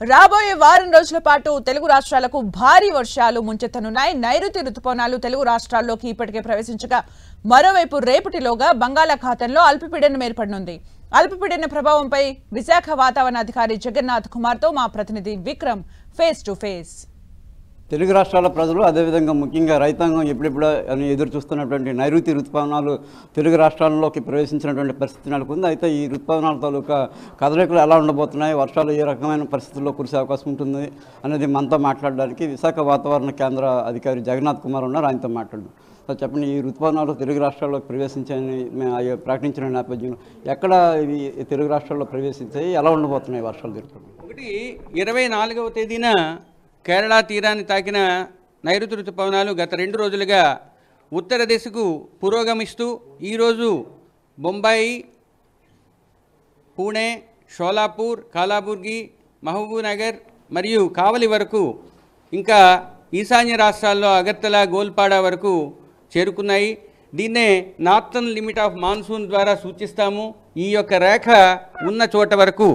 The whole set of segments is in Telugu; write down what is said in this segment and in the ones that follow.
రాబోయే వారం రోజుల పాటు తెలుగు రాష్ట్రాలకు భారీ వర్షాలు ముంచెత్తనున్నాయి. నైరుతి రుతుపవనాలు తెలుగు రాష్ట్రాల్లోకి ఇప్పటికే ప్రవేశించగా మరోవైపు రేపటిలోగా బంగాళాఖాతంలో అల్పపీడనం ఏర్పడనుంది. అల్పపీడన ప్రభావంపై విశాఖ వాతావరణ అధికారి జగన్నాథ్ కుమార్తో మా ప్రతినిధి Vikram face to face. Telugu రాష్ట్రాల ప్రజలు అదేవిధంగా ముఖ్యంగా రైతాంగం ఎప్పుడెప్పుడు అని ఎదురు చూస్తున్నటువంటి నైరుతి రుతుపవనాలు తెలుగు రాష్ట్రాల్లోకి ప్రవేశించినటువంటి పరిస్థితి నెలకొంది. అయితే ఈ రుతుపవనాల తాలూకా కదలికలు ఎలా ఉండబోతున్నాయి, వర్షాలు ఏ రకమైన పరిస్థితుల్లో కురిసే అవకాశం ఉంటుంది అనేది మనతో మాట్లాడడానికి విశాఖ వాతావరణ కేంద్ర అధికారి జగన్నాథ్ కుమార్ ఉన్నారు. ఆయనతో మాట్లాడడం. సో చెప్పండి, ఈ రుతుపవనాలు తెలుగు రాష్ట్రాల్లోకి ప్రవేశించాయని ప్రకటించిన నేపథ్యంలో ఎక్కడ ఇవి తెలుగు రాష్ట్రాల్లో ప్రవేశించాయి, ఎలా ఉండబోతున్నాయి వర్షాలు జరుగుతుంది? 24వ తేదీన కేరళ తీరాన్ని తాకిన నైరుతి రుతుపవనాలు గత 2 రోజులుగా ఉత్తర దిశకు పురోగమిస్తూ ఈరోజు బొంబాయి, పూణే, షోలాపూర్, కాలాబుర్గి, మహబూబ్నగర్ మరియు కావలి వరకు, ఇంకా ఈశాన్య రాష్ట్రాల్లో అగర్తల, గోల్పాడ వరకు చేరుకున్నాయి. దీన్నే నార్థన్ లిమిట్ ఆఫ్ మాన్సూన్ ద్వారా సూచిస్తాము. ఈ యొక్క రేఖ ఉన్న చోట వరకు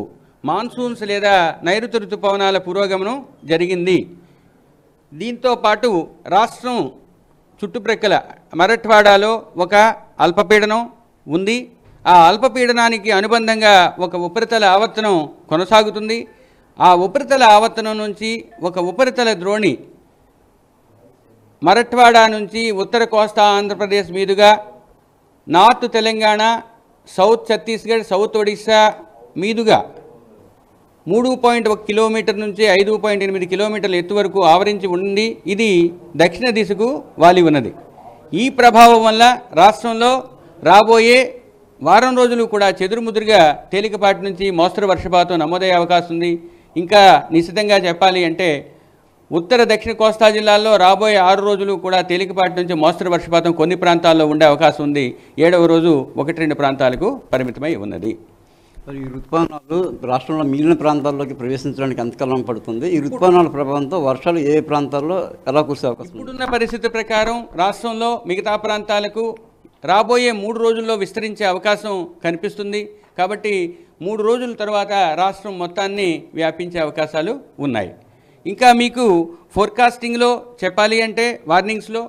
మాన్సూన్స్ లేదా నైరుతి రుతుపవనాల పురోగమనం జరిగింది. దీంతో పాటు రాష్ట్రం చుట్టుప్రక్కల మరఠ్వాడాలో ఒక అల్పపీడనం ఉంది. ఆ అల్పపీడనానికి అనుబంధంగా ఒక ఉపరితల ఆవర్తనం కొనసాగుతుంది. ఆ ఉపరితల ఆవర్తనం నుంచి ఒక ఉపరితల ద్రోణి మరఠ్వాడా నుంచి ఉత్తర కోస్తా ఆంధ్రప్రదేశ్ మీదుగా north Telangana, south Chhattisgarh, south Odisha మీదుగా 3.1 కిలోమీటర్ నుంచి 5.8 కిలోమీటర్ల ఎత్తు వరకు ఆవరించి ఉంది. ఇది దక్షిణ దిశకు వాలి ఉన్నది. ఈ ప్రభావం వల్ల రాష్ట్రంలో రాబోయే వారం రోజులు కూడా చెదురుముదురుగా తేలికపాటి నుంచి మోస్తరు వర్షపాతం నమోదయ్యే అవకాశం ఉంది. ఇంకా నిశ్చితంగా చెప్పాలి అంటే ఉత్తర దక్షిణ కోస్తా జిల్లాల్లో రాబోయే 6 రోజులు కూడా తేలికపాటి నుంచి మోస్తరు వర్షపాతం కొన్ని ప్రాంతాల్లో ఉండే అవకాశం ఉంది. 7వ రోజు 1-2 ప్రాంతాలకు పరిమితమై ఉన్నది. మరి ఈ రుతుపవనాలు రాష్ట్రంలో మిగిలిన ప్రాంతాల్లోకి ప్రవేశించడానికి ఎంతకాలం పడుతుంది? ఈ రుతుపవనాల ప్రభావంతో వర్షాలు ఏ ప్రాంతాల్లో ఎలా కురిసే అవకాశం? ఇప్పుడున్న పరిస్థితి ప్రకారం రాష్ట్రంలో మిగతా ప్రాంతాలకు రాబోయే 3 రోజుల్లో విస్తరించే అవకాశం కనిపిస్తుంది. కాబట్టి 3 రోజుల తర్వాత రాష్ట్రం మొత్తాన్ని వ్యాపించే అవకాశాలు ఉన్నాయి. ఇంకా మీకు ఫోర్కాస్టింగ్లో చెప్పాలి అంటే వార్నింగ్స్లో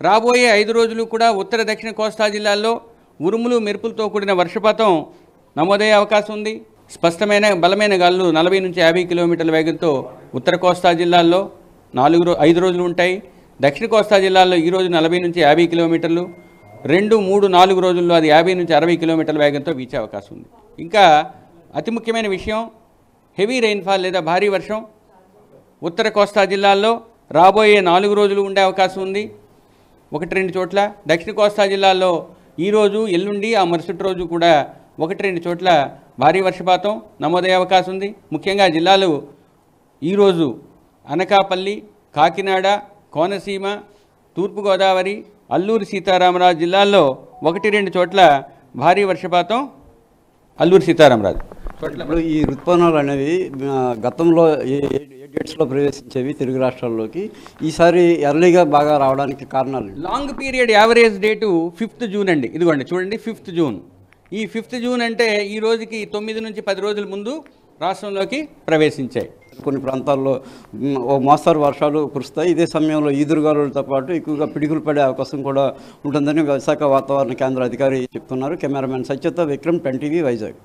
రాబోయే 5 రోజులు కూడా ఉత్తర దక్షిణ కోస్తా జిల్లాల్లో ఉరుములు మెరుపులతో కూడిన వర్షపాతం నమోదయ్యే అవకాశం ఉంది. స్పష్టమైన బలమైన గాలులు 40 నుంచి 50 కిలోమీటర్ల వేగంతో ఉత్తర కోస్తా జిల్లాల్లో 5 రోజులు ఉంటాయి. దక్షిణ కోస్తా జిల్లాల్లో ఈరోజు 40 నుంచి 50 కిలోమీటర్లు, 2, 3, 4 రోజుల్లో అది 50 నుంచి 60 కిలోమీటర్ల వేగంతో వీచే అవకాశం ఉంది. ఇంకా అతి ముఖ్యమైన విషయం, హెవీ రెయిన్ఫాల్ లేదా భారీ వర్షం ఉత్తర కోస్తా జిల్లాల్లో రాబోయే 4 రోజులు ఉండే అవకాశం ఉంది 1-2 చోట్ల. దక్షిణ కోస్తా జిల్లాల్లో ఈరోజు, ఎల్లుండి, ఆ మరుసటి రోజు కూడా 1-2 చోట్ల భారీ వర్షపాతం నమోదయ్యే అవకాశం ఉంది. ముఖ్యంగా జిల్లాలు ఈరోజు అనకాపల్లి, కాకినాడ, కోనసీమ, తూర్పుగోదావరి, అల్లూరి సీతారామరాజు జిల్లాల్లో 1-2 చోట్ల భారీ వర్షపాతం. అల్లూరి సీతారామరాజు ఇప్పుడు ఈ రుతుపవనాలు అనేవి గతంలో ఏ డేట్స్లో ప్రవేశించేవి తెలుగు రాష్ట్రాల్లోకి, ఈసారి ఎర్లీగా బాగా రావడానికి కారణాలు? Long period average date 5th June అండి. ఇదిగోండి చూడండి, 5th జూన్. ఈ 5th జూన్ అంటే ఈ రోజుకి 9 నుంచి 10 రోజుల ముందు రాష్ట్రంలోకి ప్రవేశించాయి. కొన్ని ప్రాంతాల్లో ఓ మోస్తరు వర్షాలు కురుస్తాయి. ఇదే సమయంలో ఈదురుగాలులతో పాటు ఎక్కువగా పిడుగులు పడే అవకాశం కూడా ఉంటుందని విశాఖ వాతావరణ కేంద్ర అధికారి చెప్తున్నారు. కెమెరామెన్ సత్యతో విక్రమ్, 10 టీవీ, వైజాగ్.